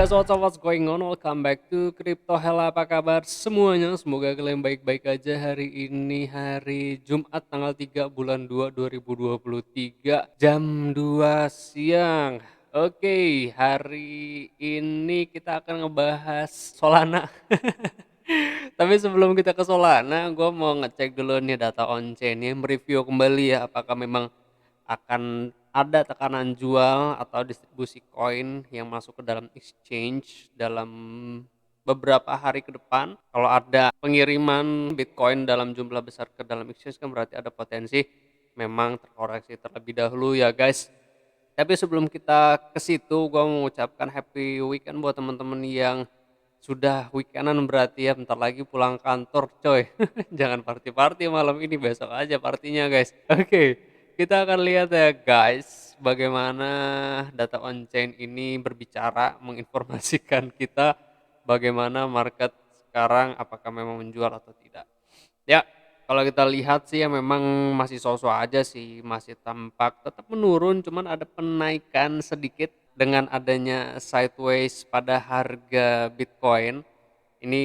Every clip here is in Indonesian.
guys, what's going on? Welcome back to Crypto Hella. Apa kabar semuanya? Semoga kalian baik-baik aja hari ini, hari Jumat tanggal 3 bulan 2 2023 jam 2 siang. Oke, hari ini kita akan ngebahas Solana. Tapi sebelum kita ke Solana, gue mau ngecek dulu nih data on-chain-nya, mereview kembali ya apakah memang akan ada tekanan jual atau distribusi koin yang masuk ke dalam exchange dalam beberapa hari ke depan. Kalau ada pengiriman Bitcoin dalam jumlah besar ke dalam exchange kan berarti ada potensi memang terkoreksi terlebih dahulu ya guys. Tapi sebelum kita ke situ, gue mau mengucapkan happy weekend buat teman-teman yang sudah weekendan berarti ya, bentar lagi pulang kantor coy. Jangan party-party malam ini, besok aja partinya guys. Oke, kita akan lihat ya guys, bagaimana data on-chain ini berbicara, menginformasikan kita bagaimana market sekarang, apakah memang menjual atau tidak. Ya, kalau kita lihat sih ya memang masih sosok aja sih, masih tampak tetap menurun, cuman ada penaikan sedikit dengan adanya sideways pada harga Bitcoin. Ini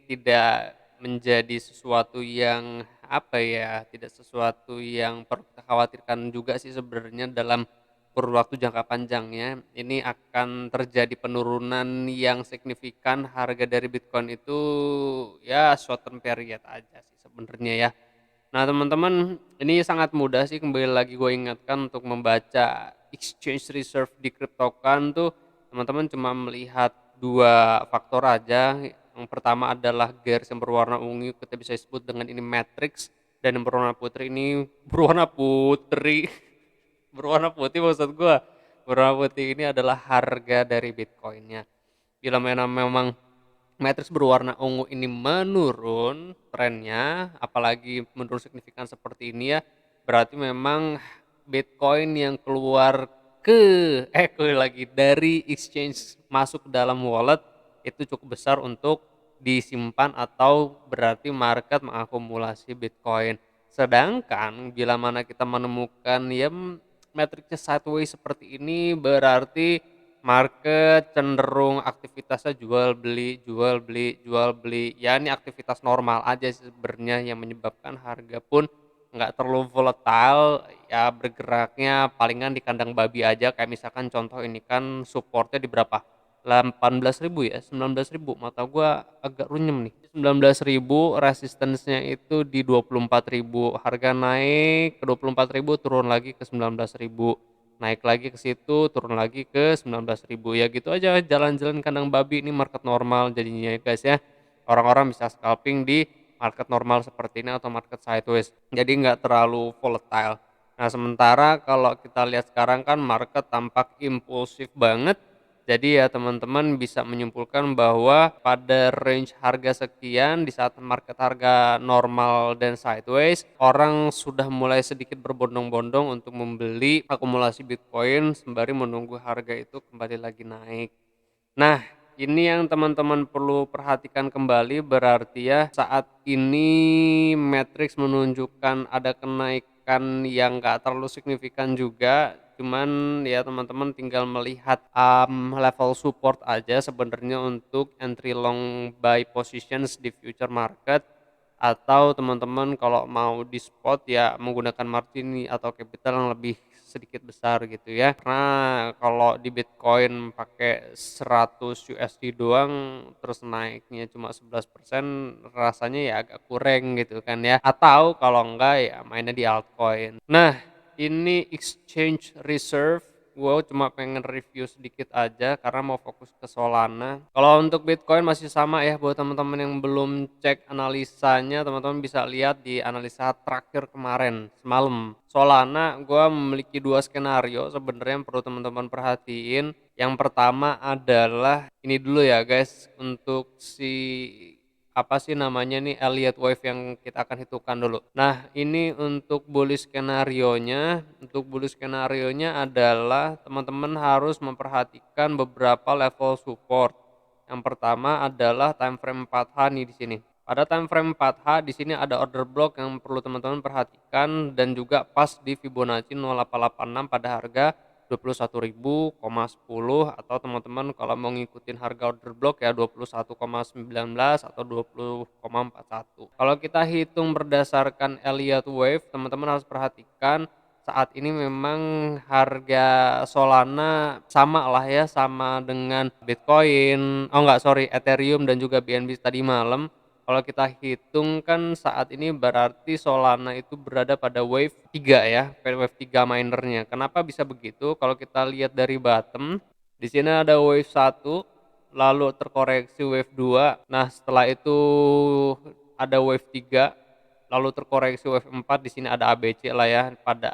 tidak menjadi sesuatu yang apa ya, tidak sesuatu yang perlu kita khawatirkan juga sih sebenarnya dalam kurun waktu jangka panjangnya. Ini akan terjadi penurunan yang signifikan harga dari Bitcoin itu ya short term period aja sih sebenarnya ya. Nah teman-teman, ini sangat mudah sih, kembali lagi gue ingatkan untuk membaca exchange reserve di Cryptocan tuh teman-teman cuma melihat dua faktor aja. Yang pertama adalah garis yang berwarna ungu, kita bisa sebut dengan ini matrix, dan yang berwarna putih ini berwarna putih berwarna putih maksud gue, berwarna putih ini adalah harga dari Bitcoinnya. Bila memang matriks berwarna ungu ini menurun trennya, apalagi menurun signifikan seperti ini ya, berarti memang Bitcoin yang keluar lagi dari exchange masuk ke dalam wallet itu cukup besar untuk disimpan, atau berarti market mengakumulasi Bitcoin. Sedangkan bila mana kita menemukan ya matriksnya sideways seperti ini, berarti market cenderung aktivitasnya jual beli, jual beli, jual beli. Ya ini aktivitas normal aja sih sebenarnya, yang menyebabkan harga pun nggak terlalu volatile, ya bergeraknya palingan di kandang babi aja. Kayak misalkan contoh ini kan supportnya di berapa? 18.000 ya, 19.000. Mata gua agak runyem nih. 19.000, resistance-nya itu di 24.000. Harga naik ke 24.000, turun lagi ke 19.000. Naik lagi ke situ, turun lagi ke 19.000. Ya gitu aja, jalan-jalan kandang babi, ini market normal jadinya ya guys ya. Orang-orang bisa scalping di market normal seperti ini atau market sideways. Jadi nggak terlalu volatile. Nah, sementara kalau kita lihat sekarang kan market tampak impulsif banget. Jadi ya teman-teman bisa menyimpulkan bahwa pada range harga sekian, di saat market harga normal dan sideways, orang sudah mulai sedikit berbondong-bondong untuk membeli akumulasi Bitcoin sembari menunggu harga itu kembali lagi naik. Nah, ini yang teman-teman perlu perhatikan kembali, berarti ya saat ini matrix menunjukkan ada kenaikan yang nggak terlalu signifikan juga, cuman ya teman-teman tinggal melihat level support aja sebenarnya untuk entry long buy positions di future market, atau teman-teman kalau mau di spot ya menggunakan margin atau capital yang lebih sedikit besar gitu ya. Karena kalau di Bitcoin pakai 100 USD doang terus naiknya cuma 11%, rasanya ya agak kurang gitu kan ya. Atau kalau enggak ya mainnya di altcoin. Nah, ini exchange reserve gue cuma pengen review sedikit aja karena mau fokus ke Solana. Kalau untuk Bitcoin masih sama ya, buat teman-teman yang belum cek analisanya, teman-teman bisa lihat di analisa terakhir kemarin semalam. Solana gue memiliki dua skenario sebenarnya yang perlu teman-teman perhatiin. Yang pertama adalah ini dulu ya guys, untuk si apa sih namanya nih, Elliott Wave yang kita akan hitungkan dulu. Nah, ini untuk bullish skenario-nya. Untuk bullish skenario-nya adalah teman-teman harus memperhatikan beberapa level support. Yang pertama adalah time frame 4H nih di sini. Pada time frame 4H di sini ada order block yang perlu teman-teman perhatikan, dan juga pas di Fibonacci 0886 pada harga 21.000,10 atau teman-teman kalau mau ngikutin harga order block ya 21,19 atau 20,41. Kalau kita hitung berdasarkan Elliott Wave, teman-teman harus perhatikan saat ini memang harga Solana sama lah ya, sama dengan Bitcoin, oh enggak sorry, Ethereum dan juga BNB tadi malam. Kalau kita hitung kan saat ini berarti Solana itu berada pada wave 3 ya, wave 3 minernya. Kenapa bisa begitu? Kalau kita lihat dari bottom, di sini ada wave 1, lalu terkoreksi wave 2. Nah, setelah itu ada wave 3, lalu terkoreksi wave 4. Di sini ada ABC lah ya, pada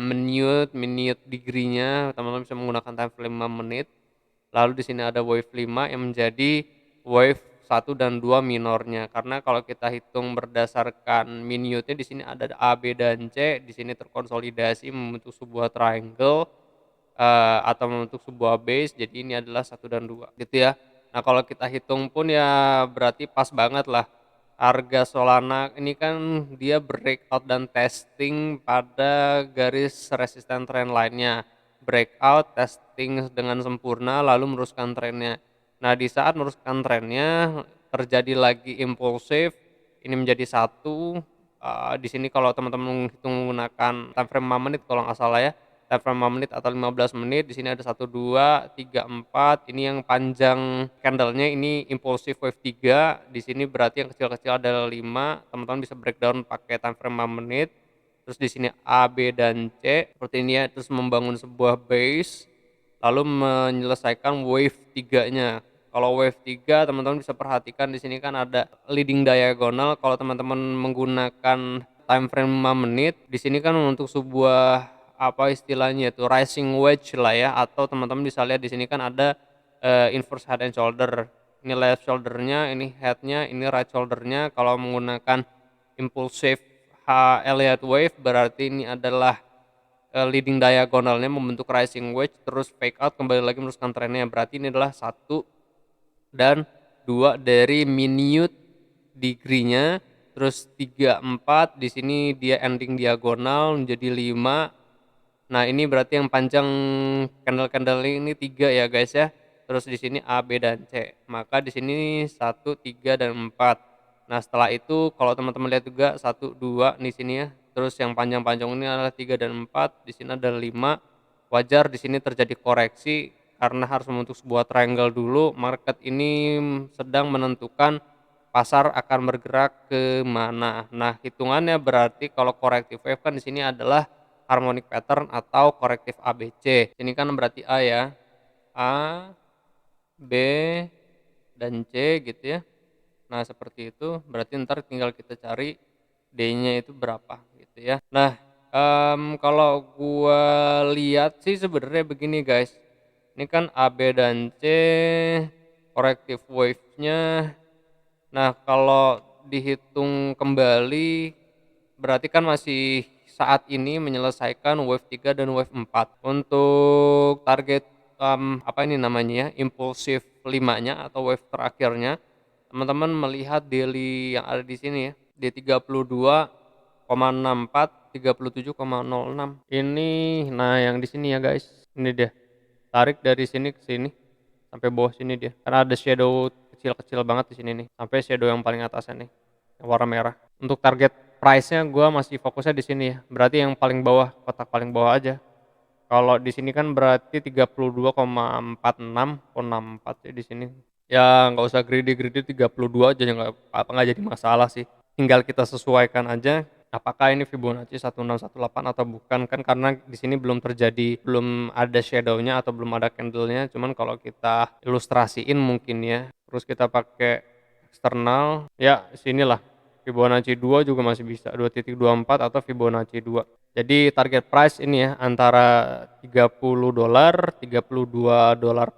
minute degree-nya, teman-teman bisa menggunakan time frame 5 menit. Lalu di sini ada wave 5 yang menjadi wave 1 dan 2 minornya. Karena kalau kita hitung berdasarkan minute-nya di sini ada A, B dan C, di sini terkonsolidasi membentuk sebuah triangle atau membentuk sebuah base. Jadi ini adalah 1 dan 2 gitu ya. Nah, kalau kita hitung pun ya berarti pas banget lah. Harga Solana ini kan dia breakout dan testing pada garis resisten trend lainnya. Breakout, testing dengan sempurna, lalu meneruskan trennya. Nah, di saat meneruskan trennya terjadi lagi impulsif, ini menjadi satu. Di sini kalau teman-teman hitung menggunakan time frame 5 menit kalau nggak salah ya, time frame 5 menit atau 15 menit, di sini ada 1, 2, 3, 4. Ini yang panjang candlenya ini impulsif wave 3. Di sini berarti yang kecil-kecil ada 5. Teman-teman bisa breakdown pakai time frame 5 menit. Terus di sini A, B dan C seperti ini ya, terus membangun sebuah base lalu menyelesaikan wave 3-nya. Kalau wave 3 teman-teman bisa perhatikan di sini kan ada leading diagonal. Kalau teman-teman menggunakan time frame 5 menit, di sini kan untuk sebuah apa istilahnya itu rising wedge lah ya, atau teman-teman bisa lihat di sini kan ada inverse head and shoulder. Ini left shoulder-nya, ini head-nya, ini right shoulder-nya. Kalau menggunakan impulsive Elliott wave berarti ini adalah leading diagonalnya membentuk rising wedge, terus fake out kembali lagi meneruskan trennya. Berarti ini adalah 1 dan 2 dari minute degree-nya, terus 3, 4 di sini dia ending diagonal menjadi 5. Nah, ini berarti yang panjang candle-candle ini 3 ya guys ya. Terus di sini A, B dan C. Maka di sini 1, 3 dan 4. Nah, setelah itu kalau teman-teman lihat juga 1, 2 di sini ya. Terus yang panjang-panjang ini adalah 3 dan 4, di sini ada 5. Wajar di sini terjadi koreksi karena harus membentuk sebuah triangle dulu. Market ini sedang menentukan pasar akan bergerak ke mana. Nah, hitungannya berarti kalau corrective wave kan di sini adalah harmonic pattern atau korektif ABC. Ini kan berarti A ya. A, B, dan C gitu ya. Nah, seperti itu. Berarti ntar tinggal kita cari D-nya itu berapa gitu ya. Nah, kalau gua lihat sih sebenarnya begini guys. Ini kan A, B dan C corrective wave-nya. Nah, kalau dihitung kembali berarti kan masih saat ini menyelesaikan wave 3 dan wave 4. Untuk target apa ini namanya ya, impulsif 5-nya atau wave terakhirnya, teman-teman melihat daily yang ada di sini ya, di 32,64, 37,06. Ini nah yang di sini ya guys. Ini dia. Tarik dari sini ke sini sampai bawah sini dia. Karena ada shadow kecil-kecil banget di sini nih, sampai shadow yang paling atasnya nih, yang warna merah. Untuk target price-nya gua masih fokusnya di sini ya. Berarti yang paling bawah, kotak paling bawah aja. Kalau di sini kan berarti 32,46, 64 ya di sini. Ya nggak usah greedy 32 aja, nggak jadi masalah sih. Tinggal kita sesuaikan aja apakah ini Fibonacci 1618 atau bukan, kan karena di sini belum ada shadow-nya atau belum ada candle-nya. Cuman kalau kita ilustrasiin mungkin ya. Terus kita pakai eksternal ya, sinilah Fibonacci 2 juga masih bisa 2.24 atau Fibonacci 2. Jadi target price ini ya antara $30, $32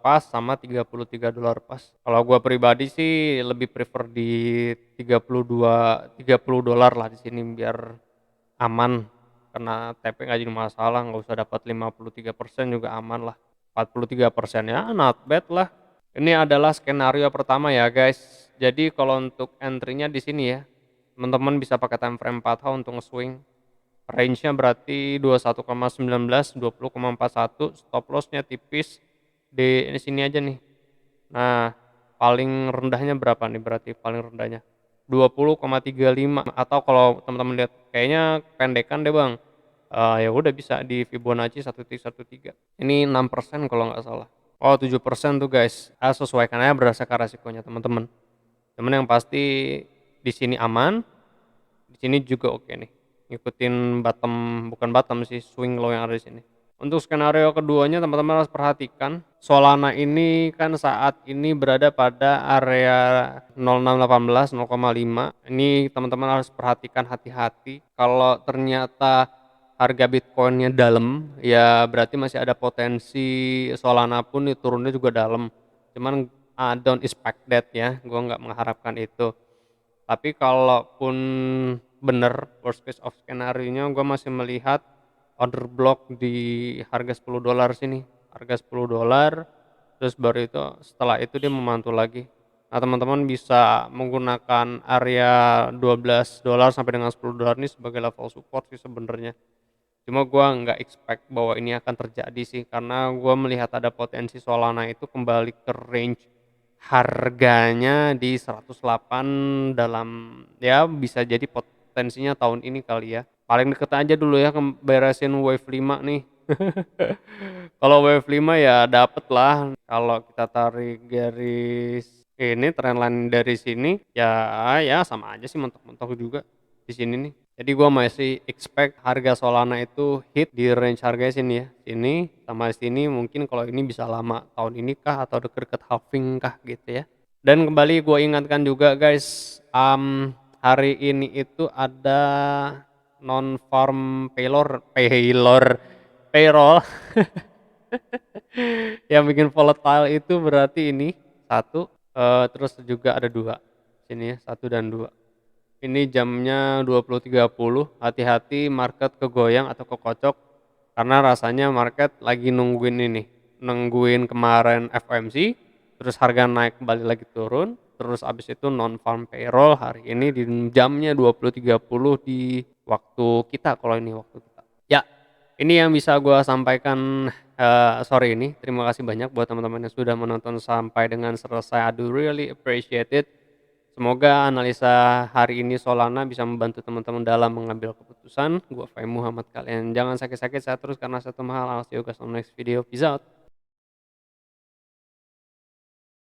pas sama $33 pas. Kalau gua pribadi sih lebih prefer di 30 dolar lah di sini biar aman, karena TP nggak jadi masalah, nggak usah dapat 53% juga aman lah. 43% ya not bad lah. Ini adalah skenario pertama ya guys. Jadi kalau untuk entry-nya di sini ya, teman-teman bisa pakai time frame 4H untuk nge-swing. range-nya berarti 21,19, 20,41, stop loss-nya tipis di sini aja nih. Nah, paling rendahnya berapa nih berarti paling rendahnya? 20,35, atau kalau teman-teman lihat kayaknya pendekan deh Bang, ya udah bisa di Fibonacci 1,13. Ini 6% kalau nggak salah. Oh 7% tuh guys, sesuaikan aja berdasarkan resikonya teman-teman. Cuman yang pasti di sini aman, di sini juga oke nih. Ngikutin bottom, bukan bottom sih, swing low yang ada di sini. Untuk skenario keduanya teman-teman harus perhatikan, Solana ini kan saat ini berada pada area 0,618, 0,5. Ini teman-teman harus perhatikan hati-hati. Kalau ternyata harga Bitcoin-nya dalam, ya berarti masih ada potensi Solana pun turunnya juga dalam. Cuman don't expect that ya, gue nggak mengharapkan itu. Tapi kalaupun bener worst case of skenario-nya, gue masih melihat order block di harga $10 sini, harga $10, terus baru itu setelah itu dia memantul lagi. Nah teman-teman bisa menggunakan area $12 sampai dengan $10 ini sebagai level support sih sebenarnya. Cuma gue nggak expect bahwa ini akan terjadi sih, karena gue melihat ada potensi Solana itu kembali ke range harganya di 108 dalam, ya bisa jadi potensinya tahun ini kali ya. Paling deket aja dulu ya beresin wave 5 nih. Kalau wave 5 ya dapet lah. Kalau kita tarik garis ini trendline dari sini ya sama aja sih, mentok-mentok juga di sini nih. Jadi gua masih expect harga Solana itu hit di range harganya sini ya. Sini sama sini, mungkin kalau ini bisa lama tahun ini kah atau deket-deket halving kah gitu ya. Dan kembali gue ingatkan juga guys, hari ini itu ada non farm payroll yang bikin volatile itu berarti ini satu, terus juga ada dua sini ya, 1 dan 2. Ini jamnya 20.30, hati-hati market kegoyang atau kekocok, karena rasanya market lagi nungguin kemarin FOMC, terus harga naik kembali lagi turun, terus abis itu non farm payroll hari ini di jamnya 20.30 di waktu kita, kalau ini waktu kita. Ya, ini yang bisa gue sampaikan sore ini. Terima kasih banyak buat teman-teman yang sudah menonton sampai dengan selesai. I do really appreciate it. Semoga analisa hari ini Solana bisa membantu teman-teman dalam mengambil keputusan. Gua Fahim Muhammad, kalian jangan sakit-sakit, sehat terus karena satu mahal. I'll see you guys on next video. Peace out.